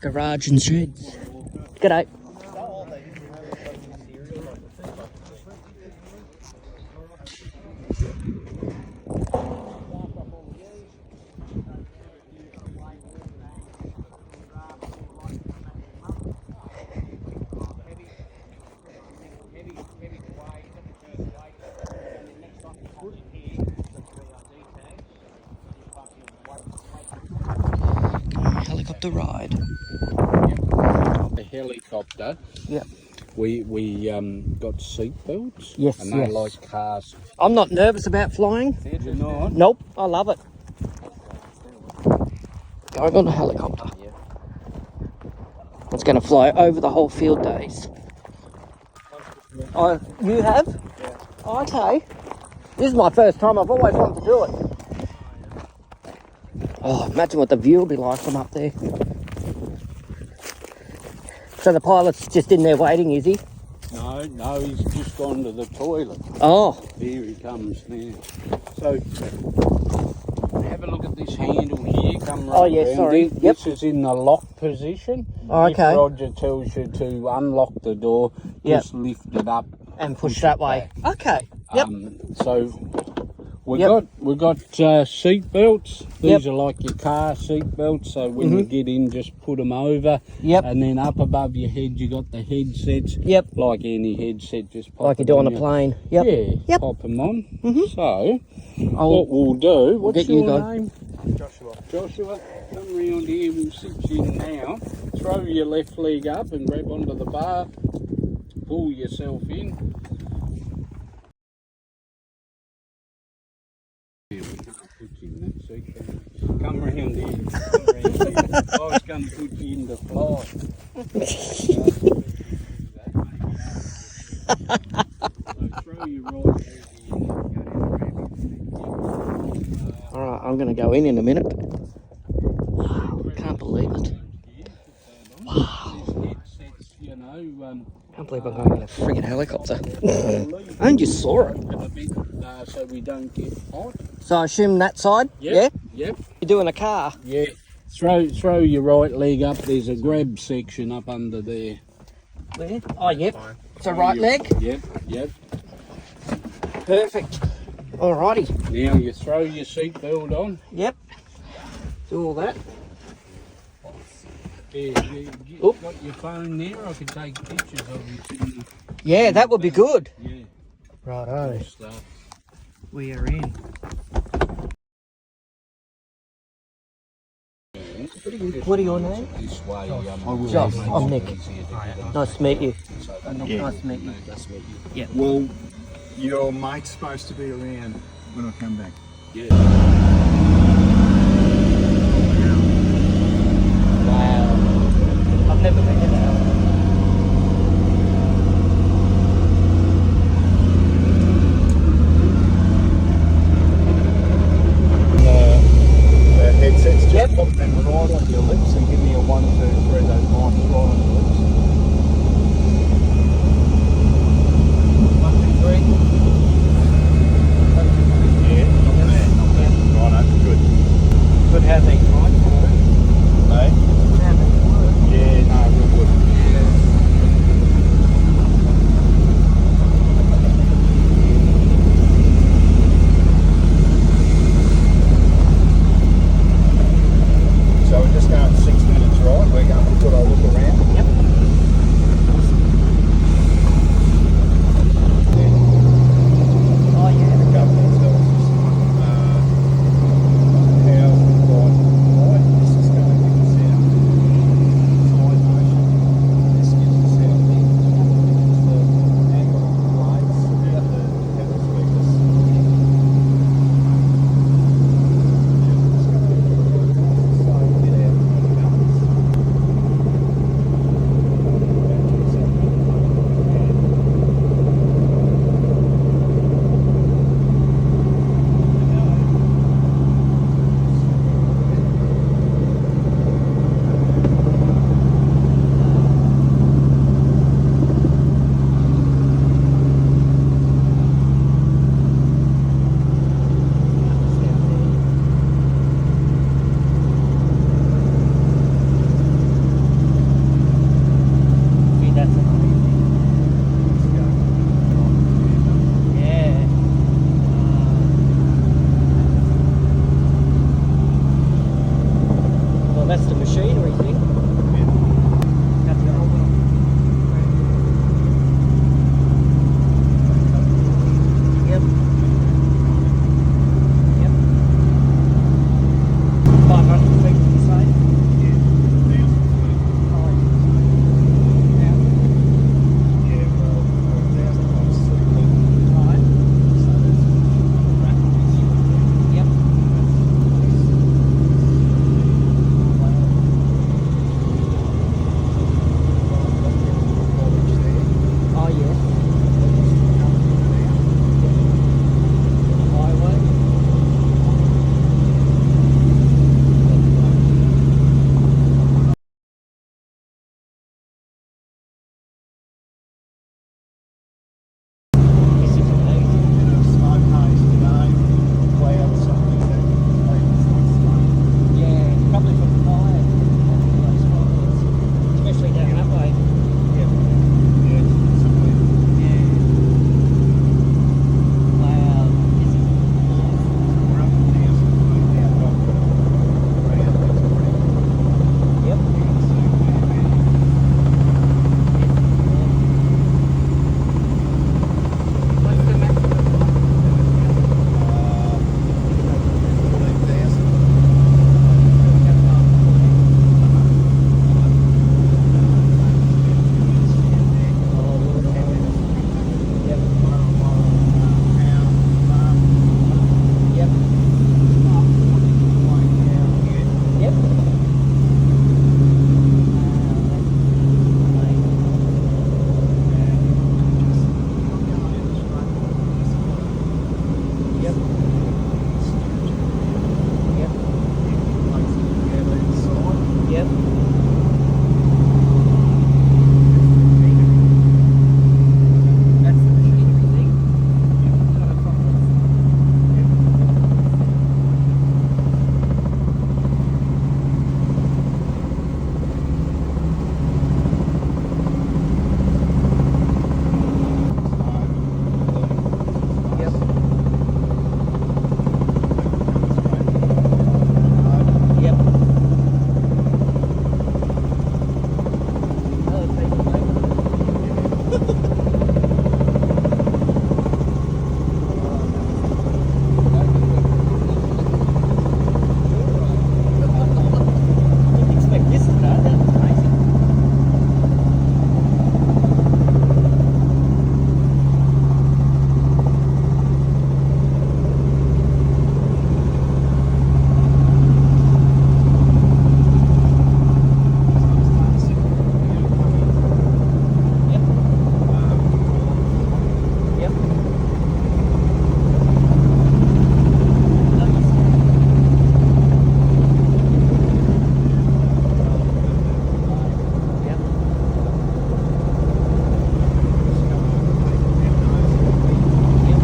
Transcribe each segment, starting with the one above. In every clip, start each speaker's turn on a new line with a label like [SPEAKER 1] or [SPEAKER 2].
[SPEAKER 1] Garage and sheds. G'day. Helicopter ride.
[SPEAKER 2] The helicopter.
[SPEAKER 1] Yep.
[SPEAKER 2] We got seat belts.
[SPEAKER 1] Yes,
[SPEAKER 2] and they
[SPEAKER 1] yes.
[SPEAKER 2] like cars.
[SPEAKER 1] I'm not nervous about flying.
[SPEAKER 2] You're not.
[SPEAKER 1] Nope, I love it. Going on a helicopter. It's going to fly over the whole field days. Oh, you have?
[SPEAKER 2] Yeah.
[SPEAKER 1] Oh, okay. This is my first time. I've always wanted to do it. Oh, imagine what the view will be like from up there. So the pilot's just in there waiting, is he?
[SPEAKER 2] No, he's just gone to the toilet.
[SPEAKER 1] Oh.
[SPEAKER 2] Here he comes now. So, have a look at this handle here. Come right
[SPEAKER 1] yeah,
[SPEAKER 2] round.
[SPEAKER 1] sorry.
[SPEAKER 2] This is in the lock position.
[SPEAKER 1] Oh, okay.
[SPEAKER 2] If Roger tells you to unlock the door, just lift it up.
[SPEAKER 1] And push that way. Okay. Yep.
[SPEAKER 2] So we got seat belts. These are like your car seat belts. So when you get in, just put them over.
[SPEAKER 1] Yep.
[SPEAKER 2] And then up above your head, you got the headsets.
[SPEAKER 1] Yep.
[SPEAKER 2] Like any headset, just pop
[SPEAKER 1] Like you
[SPEAKER 2] it
[SPEAKER 1] do on a
[SPEAKER 2] your-
[SPEAKER 1] plane. Yep.
[SPEAKER 2] Yeah.
[SPEAKER 1] Yep.
[SPEAKER 2] Pop them on.
[SPEAKER 1] I'll
[SPEAKER 2] So what we'll do? What's
[SPEAKER 1] get you
[SPEAKER 2] your
[SPEAKER 1] guys.
[SPEAKER 2] name? Joshua. Come round here. We'll sit you in now. Throw your left leg up and grab onto the bar. Pull yourself in. Yeah, we can't put you in that seat. Come round here. I was going to put you in the fly. So throw your right leg in.
[SPEAKER 1] Alright, I'm going to go in a minute. Wow, can't believe it. Wow. Can't believe I'm going in a friggin' helicopter. I just saw it.
[SPEAKER 2] So we don't get hot.
[SPEAKER 1] So I assume that side?
[SPEAKER 2] Yep.
[SPEAKER 1] Yeah? You're doing a car?
[SPEAKER 2] Yeah. Throw your right leg up. There's a grab section up under there.
[SPEAKER 1] Where? Oh, yep. So right leg?
[SPEAKER 2] Yep.
[SPEAKER 1] Perfect. Alrighty.
[SPEAKER 2] Now you throw your seatbelt on.
[SPEAKER 1] Yep. Do all that.
[SPEAKER 2] You got your phone there. I can take pictures of you.
[SPEAKER 1] Yeah, that would be good.
[SPEAKER 2] Yeah.
[SPEAKER 1] Righto.
[SPEAKER 2] Stuff.
[SPEAKER 1] We are in. What are your names?
[SPEAKER 2] This way.
[SPEAKER 1] Josh. I'm Nick. Nice to meet you. Nice to meet you. Yeah.
[SPEAKER 3] Well, your mate's supposed to be around when I come back.
[SPEAKER 2] Yeah.
[SPEAKER 1] Wow. I've never been in that.
[SPEAKER 3] The headset's just pop them right on your lips and give me a 1, 2, 3, those mics right on your lips.
[SPEAKER 1] 1, 2, 3.
[SPEAKER 3] Yeah, not bad. Righto, good.
[SPEAKER 1] Good how they fight.
[SPEAKER 3] Hey? Yeah, no, real good. So we're just going 6 minutes, right? We're going to put a look around.
[SPEAKER 1] Yep. Oh yeah.
[SPEAKER 3] The government's got how, like,
[SPEAKER 1] Oh, that's the machinery thing. That's the old one. Yep. Yep. 500 feet, did you say? Yep. Oh, yeah. Highway. This is amazing. Yeah, probably from fire. Especially down that way. Wow. This is yep. What's the maximum? Yep. Yep. Yep. Yep. Yep. Yep. That's the machinery thing. Yep. Yep. Other people, Didn't expect this to go. That was amazing. Yep. Yep. Yep. Yep.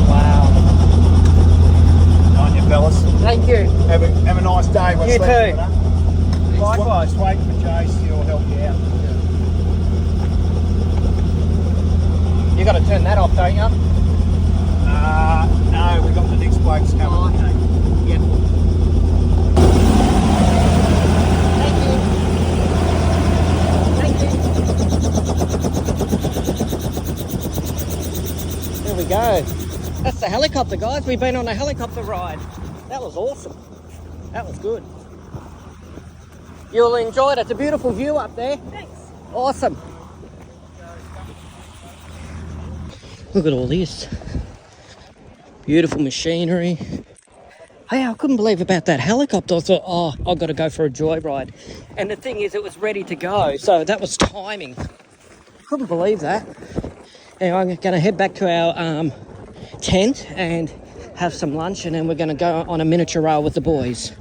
[SPEAKER 1] Wow. Thank you.
[SPEAKER 3] Have a nice day. We'll
[SPEAKER 1] You
[SPEAKER 3] sleep,
[SPEAKER 1] too.
[SPEAKER 3] know?
[SPEAKER 1] Likewise.
[SPEAKER 3] Just waiting for Jace. He'll help you out.
[SPEAKER 1] You got to turn that off, don't you?
[SPEAKER 3] No, we got the next bloke's coming.
[SPEAKER 1] Yep. Thank you. There we go. That's the helicopter, guys. We've been on a helicopter ride. That was awesome. That was good. You'll enjoy it. It's a beautiful view up there. Thanks. Awesome. Look at all this. Beautiful machinery. Hey, I couldn't believe about that helicopter. I thought, oh, I've got to go for a joyride. And the thing is, it was ready to go. So that was timing. Couldn't believe that. Anyway, I'm going to head back to our tent and have some lunch. And then we're going to go on a miniature rail with the boys.